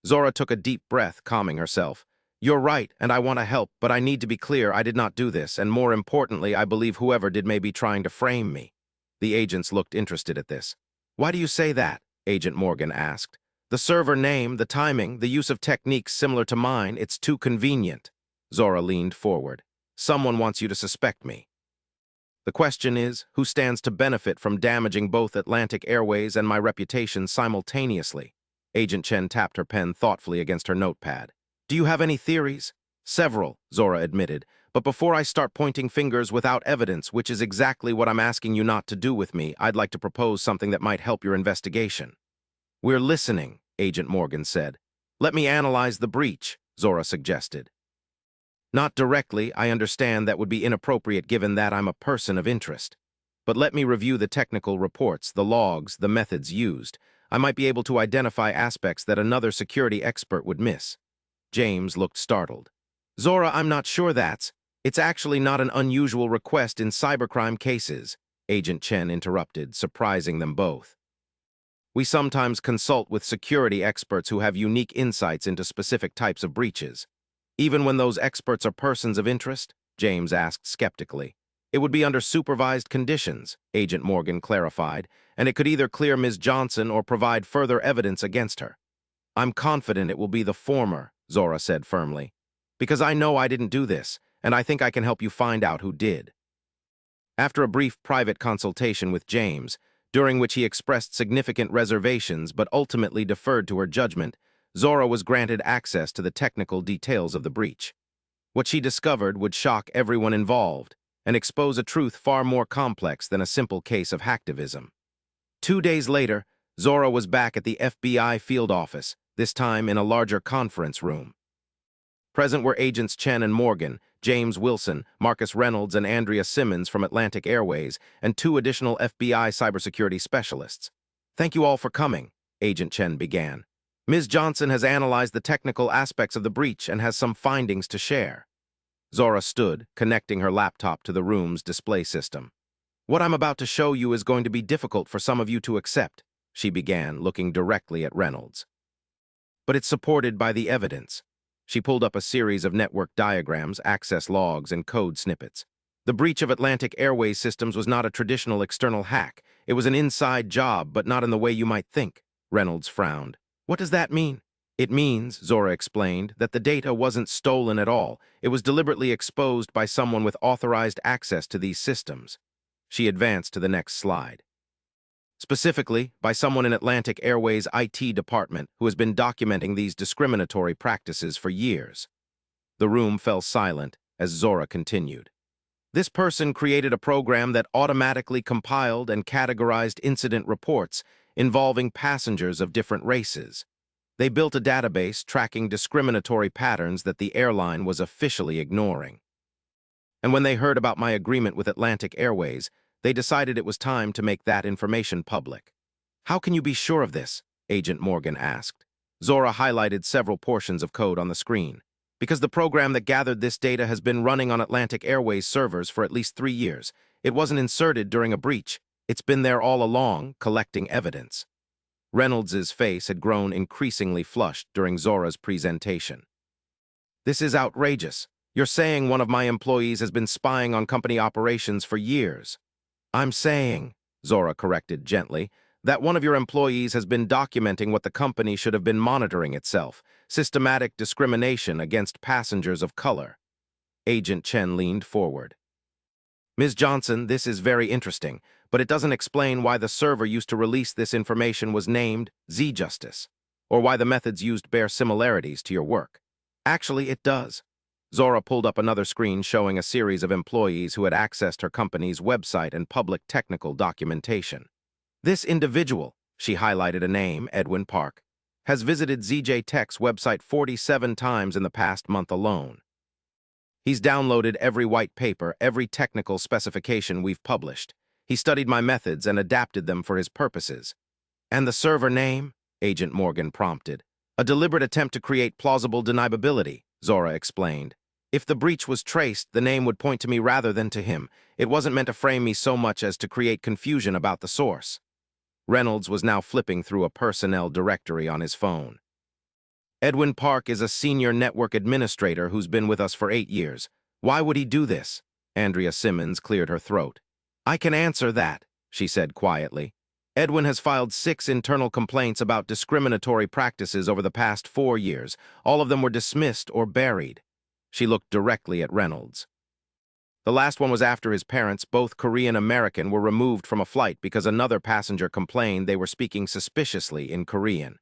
Zora took a deep breath, calming herself. You're right, and I want to help, but I need to be clear I did not do this, and more importantly, I believe whoever did may be trying to frame me. The agents looked interested at this. Why do you say that? Agent Morgan asked. The server name, the timing, the use of techniques similar to mine, it's too convenient. Zora leaned forward. Someone wants you to suspect me. The question is, who stands to benefit from damaging both Atlantic Airways and my reputation simultaneously? Agent Chen tapped her pen thoughtfully against her notepad. Do you have any theories? Several, Zora admitted, but before I start pointing fingers without evidence, which is exactly what I'm asking you not to do with me, I'd like to propose something that might help your investigation. We're listening, Agent Morgan said. Let me analyze the breach, Zora suggested. Not directly, I understand that would be inappropriate given that I'm a person of interest. But let me review the technical reports, the logs, the methods used. I might be able to identify aspects that another security expert would miss. James looked startled. Zora, I'm not sure it's actually not an unusual request in cybercrime cases, Agent Chen interrupted, surprising them both. We sometimes consult with security experts who have unique insights into specific types of breaches. Even when those experts are persons of interest? James asked skeptically. It would be under supervised conditions, Agent Morgan clarified, and it could either clear Ms. Johnson or provide further evidence against her. I'm confident it will be the former, Zora said firmly, because I know I didn't do this, and I think I can help you find out who did. After a brief private consultation with James, during which he expressed significant reservations but ultimately deferred to her judgment, Zora was granted access to the technical details of the breach. What she discovered would shock everyone involved and expose a truth far more complex than a simple case of hacktivism. 2 days later, Zora was back at the FBI field office, this time in a larger conference room. Present were Agents Chen and Morgan, James Wilson, Marcus Reynolds, and Andrea Simmons from Atlantic Airways, and 2 additional FBI cybersecurity specialists. Thank you all for coming, Agent Chen began. Ms. Johnson has analyzed the technical aspects of the breach and has some findings to share. Zora stood, connecting her laptop to the room's display system. What I'm about to show you is going to be difficult for some of you to accept, she began, looking directly at Reynolds. But it's supported by the evidence. She pulled up a series of network diagrams, access logs, and code snippets. The breach of Atlantic Airways systems was not a traditional external hack. It was an inside job, but not in the way you might think. Reynolds frowned. What does that mean? It means, Zora explained, that the data wasn't stolen at all. It was deliberately exposed by someone with authorized access to these systems. She advanced to the next slide. Specifically, by someone in Atlantic Airways' IT department who has been documenting these discriminatory practices for years. The room fell silent as Zora continued. This person created a program that automatically compiled and categorized incident reports involving passengers of different races. They built a database tracking discriminatory patterns that the airline was officially ignoring. And when they heard about my agreement with Atlantic Airways, they decided it was time to make that information public. How can you be sure of this? Agent Morgan asked. Zora highlighted several portions of code on the screen. Because the program that gathered this data has been running on Atlantic Airways servers for at least 3 years. It wasn't inserted during a breach. It's been there all along, collecting evidence. Reynolds's face had grown increasingly flushed during Zora's presentation. This is outrageous. You're saying one of my employees has been spying on company operations for years. I'm saying, Zora corrected gently, That one of your employees has been documenting what the company should have been monitoring itself, systematic discrimination against passengers of color. Agent Chen leaned forward. Ms. Johnson, this is very interesting, but it doesn't explain why the server used to release this information was named Z-Justice, or why the methods used bear similarities to your work. Actually, it does. Zora pulled up another screen showing a series of employees who had accessed her company's website and public technical documentation. This individual, she highlighted a name, Edwin Park, has visited ZJ Tech's website 47 times in the past month alone. He's downloaded every white paper, every technical specification we've published. He studied my methods and adapted them for his purposes. And the server name? Agent Morgan prompted. A deliberate attempt to create plausible deniability, Zora explained. If the breach was traced, the name would point to me rather than to him. It wasn't meant to frame me so much as to create confusion about the source. Reynolds was now flipping through a personnel directory on his phone. Edwin Park is a senior network administrator who's been with us for 8 years. Why would he do this? Andrea Simmons cleared her throat. I can answer that, she said quietly. Edwin has filed 6 internal complaints about discriminatory practices over the past 4 years. All of them were dismissed or buried. She looked directly at Reynolds. The last one was after his parents, both Korean-American, were removed from a flight because another passenger complained they were speaking suspiciously in Korean.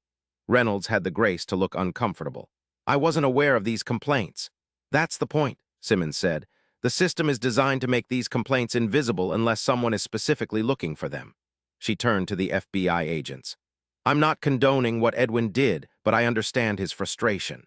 Reynolds had the grace to look uncomfortable. I wasn't aware of these complaints. That's the point, Simmons said. The system is designed to make these complaints invisible unless someone is specifically looking for them. She turned to the FBI agents. I'm not condoning what Edwin did, but I understand his frustration.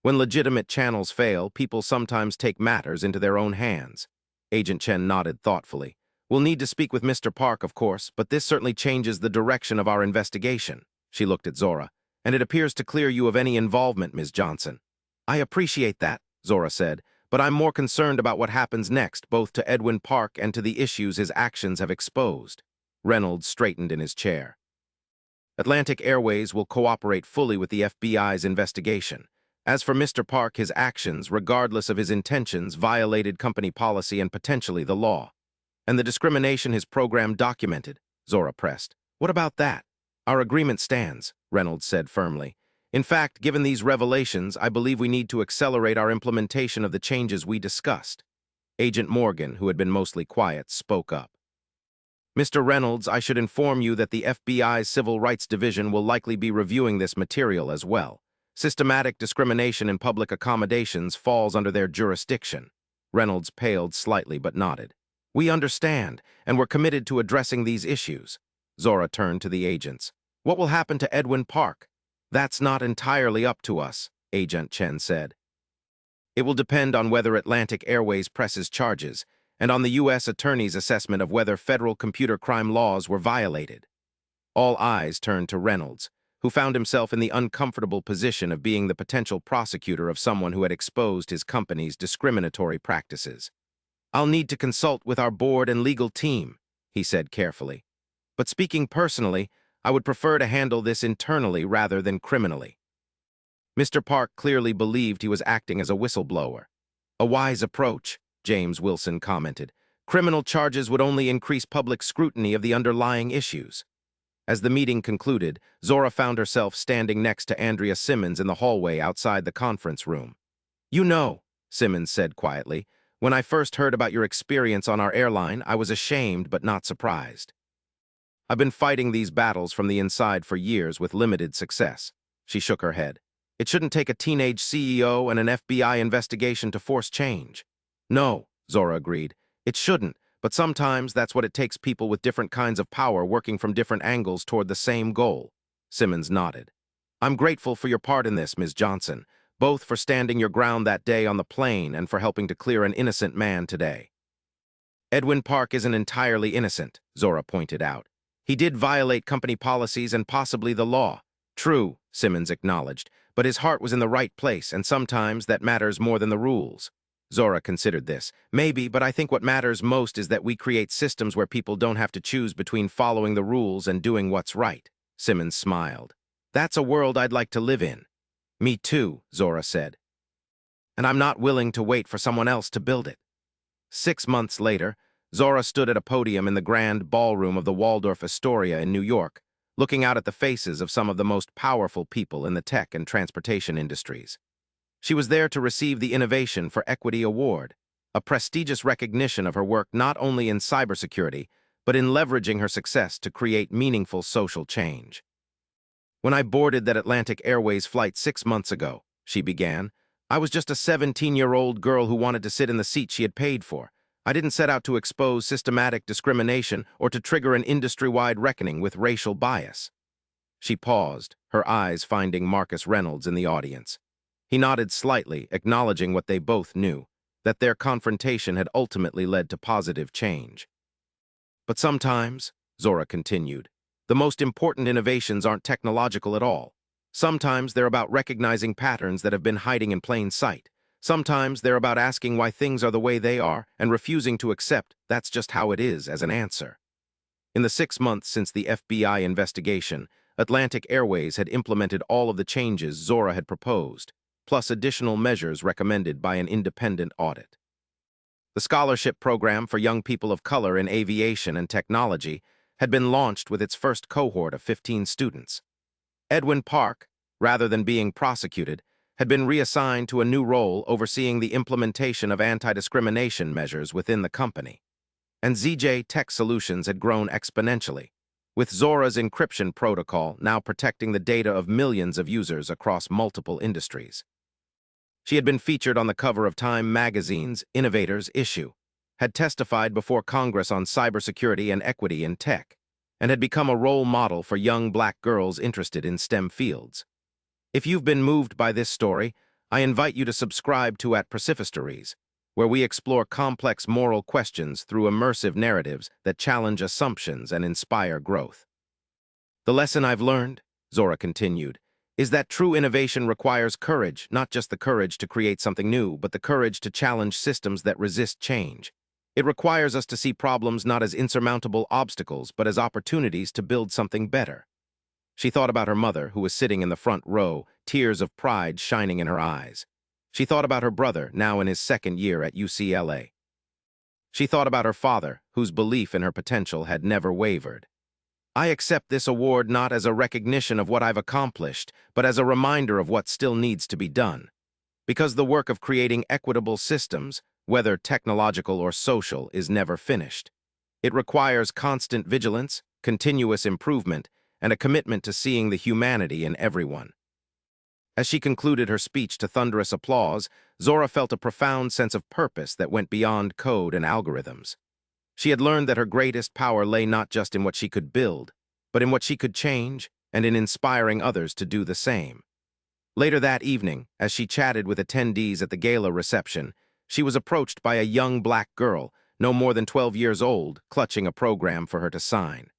When legitimate channels fail, people sometimes take matters into their own hands. Agent Chen nodded thoughtfully. We'll need to speak with Mr. Park, of course, but this certainly changes the direction of our investigation. She looked at Zora. And it appears to clear you of any involvement, Ms. Johnson. I appreciate that, Zora said, but I'm more concerned about what happens next, both to Edwin Park and to the issues his actions have exposed. Reynolds straightened in his chair. Atlantic Airways will cooperate fully with the FBI's investigation. As for Mr. Park, his actions, regardless of his intentions, violated company policy and potentially the law. And the discrimination his program documented, Zora pressed. What about that? Our agreement stands, Reynolds said firmly. In fact, given these revelations, I believe we need to accelerate our implementation of the changes we discussed. Agent Morgan, who had been mostly quiet, spoke up. Mr. Reynolds, I should inform you that the FBI's Civil Rights Division will likely be reviewing this material as well. Systematic discrimination in public accommodations falls under their jurisdiction. Reynolds paled slightly but nodded. We understand, and we're committed to addressing these issues. Zora turned to the agents. What will happen to Edwin Park? That's not entirely up to us, Agent Chen said. It will depend on whether Atlantic Airways presses charges, and on the U.S. Attorney's assessment of whether federal computer crime laws were violated. All eyes turned to Reynolds, who found himself in the uncomfortable position of being the potential prosecutor of someone who had exposed his company's discriminatory practices. I'll need to consult with our board and legal team, he said carefully. But speaking personally, I would prefer to handle this internally rather than criminally. Mr. Park clearly believed he was acting as a whistleblower. A wise approach, James Wilson commented. Criminal charges would only increase public scrutiny of the underlying issues. As the meeting concluded, Zora found herself standing next to Andrea Simmons in the hallway outside the conference room. You know, Simmons said quietly, when I first heard about your experience on our airline, I was ashamed but not surprised. I've been fighting these battles from the inside for years with limited success. She shook her head. It shouldn't take a teenage CEO and an FBI investigation to force change. No, Zora agreed. It shouldn't, but sometimes that's what it takes, people with different kinds of power working from different angles toward the same goal. Simmons nodded. I'm grateful for your part in this, Ms. Johnson, both for standing your ground that day on the plane and for helping to clear an innocent man today. Edwin Park isn't entirely innocent, Zora pointed out. He did violate company policies and possibly the law. True, Simmons acknowledged, but his heart was in the right place, and sometimes that matters more than the rules. Zora considered this. Maybe, but I think what matters most is that we create systems where people don't have to choose between following the rules and doing what's right. Simmons smiled. That's a world I'd like to live in. Me too, Zora said. And I'm not willing to wait for someone else to build it. 6 months later, Zora stood at a podium in the grand ballroom of the Waldorf Astoria in New York, looking out at the faces of some of the most powerful people in the tech and transportation industries. She was there to receive the Innovation for Equity Award, a prestigious recognition of her work not only in cybersecurity, but in leveraging her success to create meaningful social change. "When I boarded that Atlantic Airways flight 6 months ago," she began, "I was just a 17-year-old girl who wanted to sit in the seat she had paid for. I didn't set out to expose systematic discrimination or to trigger an industry-wide reckoning with racial bias." She paused, her eyes finding Marcus Reynolds in the audience. He nodded slightly, acknowledging what they both knew, that their confrontation had ultimately led to positive change. "But sometimes," Zora continued, "the most important innovations aren't technological at all. Sometimes they're about recognizing patterns that have been hiding in plain sight. Sometimes they're about asking why things are the way they are and refusing to accept that's just how it is as an answer." In the 6 months since the FBI investigation, Atlantic Airways had implemented all of the changes Zora had proposed, plus additional measures recommended by an independent audit. The scholarship program for young people of color in aviation and technology had been launched with its first cohort of 15 students. Edwin Park, rather than being prosecuted, had been reassigned to a new role overseeing the implementation of anti-discrimination measures within the company. And ZJ Tech Solutions had grown exponentially, with Zora's encryption protocol now protecting the data of millions of users across multiple industries. She had been featured on the cover of Time magazine's Innovators issue, had testified before Congress on cybersecurity and equity in tech, and had become a role model for young black girls interested in STEM fields. If you've been moved by this story, I invite you to subscribe to At Preciphistories, where we explore complex moral questions through immersive narratives that challenge assumptions and inspire growth. "The lesson I've learned," Zora continued, "is that true innovation requires courage, not just the courage to create something new, but the courage to challenge systems that resist change. It requires us to see problems not as insurmountable obstacles, but as opportunities to build something better." She thought about her mother, who was sitting in the front row, tears of pride shining in her eyes. She thought about her brother, now in his second year at UCLA. She thought about her father, whose belief in her potential had never wavered. "I accept this award not as a recognition of what I've accomplished, but as a reminder of what still needs to be done. Because the work of creating equitable systems, whether technological or social, is never finished. It requires constant vigilance, continuous improvement, and a commitment to seeing the humanity in everyone." As she concluded her speech to thunderous applause, Zora felt a profound sense of purpose that went beyond code and algorithms. She had learned that her greatest power lay not just in what she could build, but in what she could change and in inspiring others to do the same. Later that evening, as she chatted with attendees at the gala reception, she was approached by a young black girl, no more than 12 years old, clutching a program for her to sign.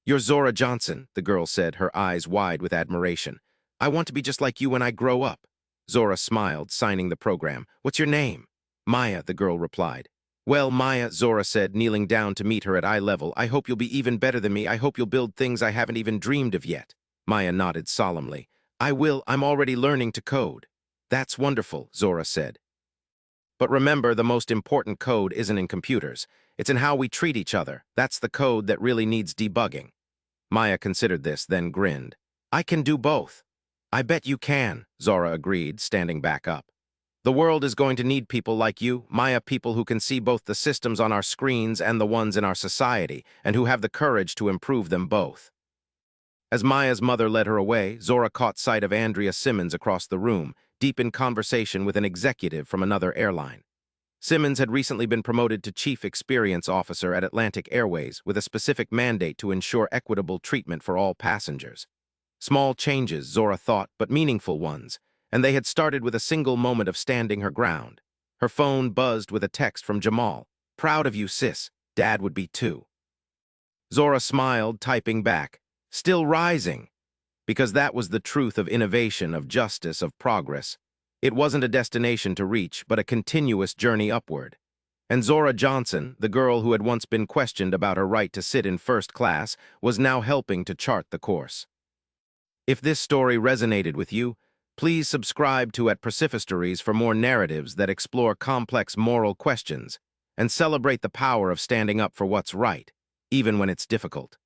"You're Zora Johnson," the girl said, her eyes wide with admiration. "I want to be just like you when I grow up." Zora smiled, signing the program. "What's your name?" "Maya," the girl replied. "Well, Maya," Zora said, kneeling down to meet her at eye level, "I hope you'll be even better than me. I hope you'll build things I haven't even dreamed of yet." Maya nodded solemnly. "I will. I'm already learning to code." "That's wonderful," Zora said. "But remember, the most important code isn't in computers. It's in how we treat each other. That's the code that really needs debugging." Maya considered this, then grinned. "I can do both." "I bet you can," Zora agreed, standing back up. "The world is going to need people like you, Maya, people who can see both the systems on our screens and the ones in our society, and who have the courage to improve them both." As Maya's mother led her away, Zora caught sight of Andrea Simmons across the room, deep in conversation with an executive from another airline. Simmons had recently been promoted to Chief Experience Officer at Atlantic Airways with a specific mandate to ensure equitable treatment for all passengers. Small changes, Zora thought, but meaningful ones, and they had started with a single moment of standing her ground. Her phone buzzed with a text from Jamal. "Proud of you, sis. Dad would be too." Zora smiled, typing back, "Still rising." Because that was the truth of innovation, of justice, of progress. It wasn't a destination to reach, but a continuous journey upward. And Zora Johnson, the girl who had once been questioned about her right to sit in first class, was now helping to chart the course. If this story resonated with you, please subscribe to At Preciphistories for more narratives that explore complex moral questions and celebrate the power of standing up for what's right, even when it's difficult.